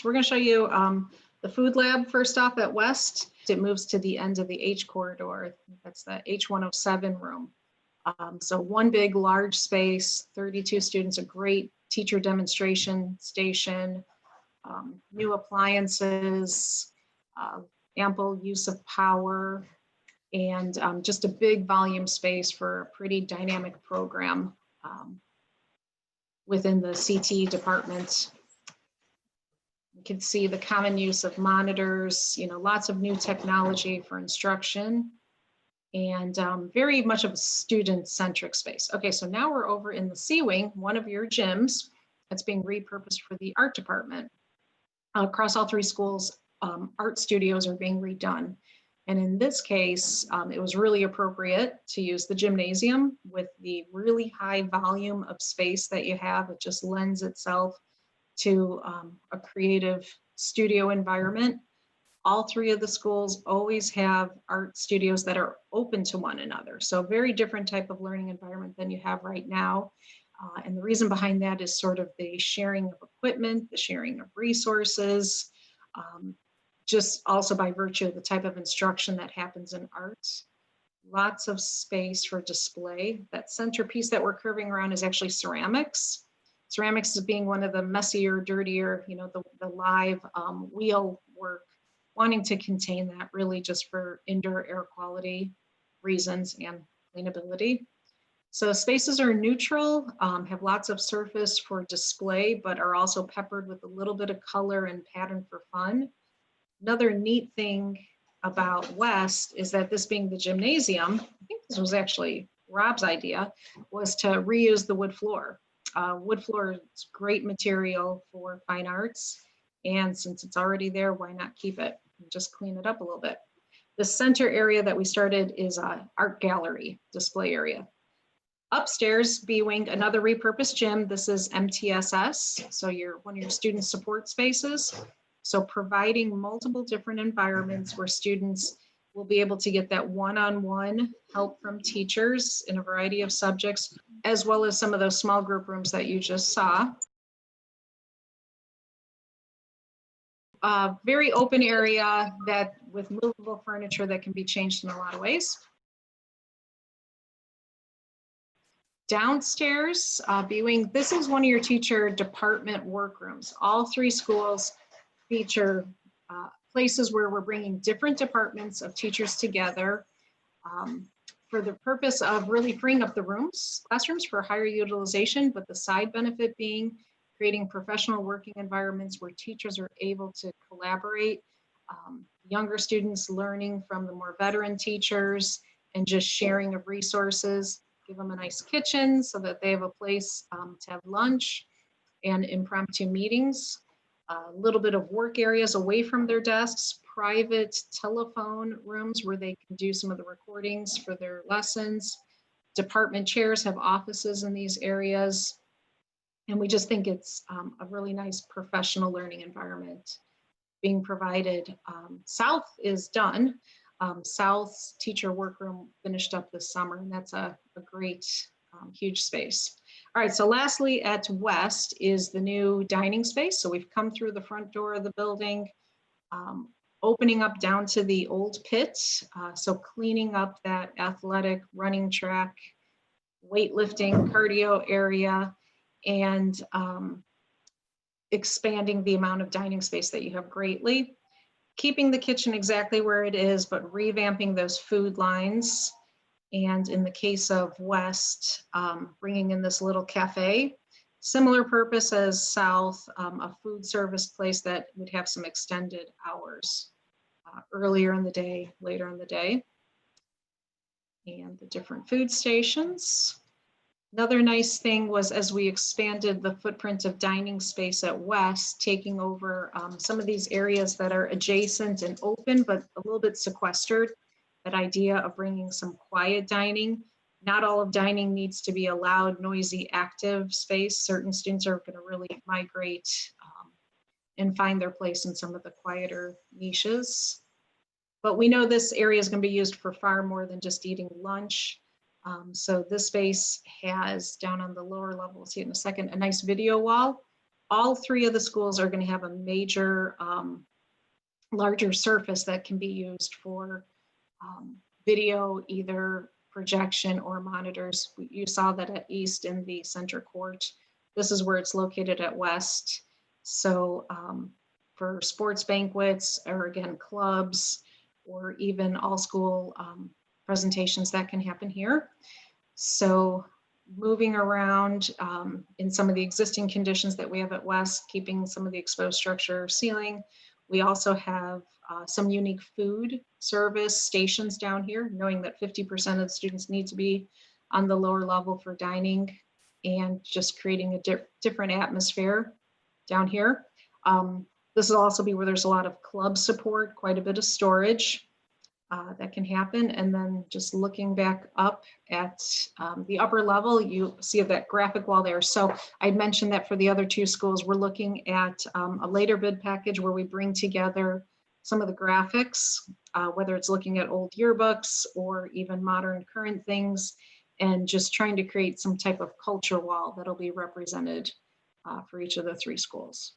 So we're going to show you the food lab first off at West. It moves to the end of the H corridor. That's the H107 room. So one big large space, 32 students, a great teacher demonstration station, new appliances, ample use of power, and just a big volume space for a pretty dynamic program within the CT department. You can see the common use of monitors, lots of new technology for instruction, and very much of a student-centric space. Okay, so now we're over in the Cwing, one of your gyms that's being repurposed for the art department. Across all three schools, art studios are being redone. And in this case, it was really appropriate to use the gymnasium with the really high volume of space that you have. It just lends itself to a creative studio environment. All three of the schools always have art studios that are open to one another. So very different type of learning environment than you have right now. And the reason behind that is sort of the sharing of equipment, the sharing of resources, just also by virtue of the type of instruction that happens in art. Lots of space for display. That centerpiece that we're curving around is actually ceramics. Ceramics is being one of the messier, dirtier, the live wheel work, wanting to contain that really just for indoor air quality reasons and cleanability. So spaces are neutral, have lots of surface for display, but are also peppered with a little bit of color and pattern for fun. Another neat thing about West is that this being the gymnasium, I think this was actually Rob's idea, was to reuse the wood floor. Wood floor is great material for fine arts, and since it's already there, why not keep it and just clean it up a little bit? The center area that we started is an art gallery display area. Upstairs, B Wing, another repurposed gym. This is MTSS, so one of your student support spaces. So providing multiple different environments where students will be able to get that one-on-one help from teachers in a variety of subjects, as well as some of those small group rooms that you just saw. Very open area that with movable furniture that can be changed in a lot of ways. Downstairs, B-Wing, this is one of your teacher department workrooms. All three schools feature places where we're bringing different departments of teachers together for the purpose of really freeing up the classrooms for higher utilization, but the side benefit being creating professional working environments where teachers are able to collaborate, younger students learning from the more veteran teachers, and just sharing of resources. Give them a nice kitchen so that they have a place to have lunch and impromptu meetings. A little bit of work areas away from their desks, private telephone rooms where they can do some of the recordings for their lessons. Department chairs have offices in these areas. And we just think it's a really nice professional learning environment being provided. South is done. South's teacher workroom finished up this summer, and that's a great, huge space. All right, so lastly at West is the new dining space. So we've come through the front door of the building, opening up down to the old pit. So cleaning up that athletic running track, weightlifting, cardio area, and expanding the amount of dining space that you have greatly. Keeping the kitchen exactly where it is, but revamping those food lines. And in the case of West, bringing in this little cafe, similar purpose as South, a food service place that would have some extended hours earlier in the day, later in the day. And the different food stations. Another nice thing was as we expanded the footprint of dining space at West, taking over some of these areas that are adjacent and open, but a little bit sequestered. That idea of bringing some quiet dining. Not all of dining needs to be a loud, noisy, active space. Certain students are going to really migrate and find their place in some of the quieter niches. But we know this area is going to be used for far more than just eating lunch. So this space has, down on the lower level, we'll see it in a second, a nice video wall all three of the schools are going to have a major, larger surface that can be used for video, either projection or monitors. You saw that at East in the center court. This is where it's located at West. So for sports banquets, or again, clubs, or even all school presentations, that can happen here. So moving around in some of the existing conditions that we have at West, keeping some of the exposed structure ceiling. We also have some unique food service stations down here, knowing that 50% of the students need to be on the lower level for dining, and just creating a different atmosphere down here. This will also be where there's a lot of club support, quite a bit of storage. That can happen. And then just looking back up at the upper level, you see that graphic wall there. So I mentioned that for the other two schools, we're looking at a later bid package where we bring together some of the graphics, whether it's looking at old yearbooks or even modern current things, and just trying to create some type of culture wall that'll be represented for each of the three schools.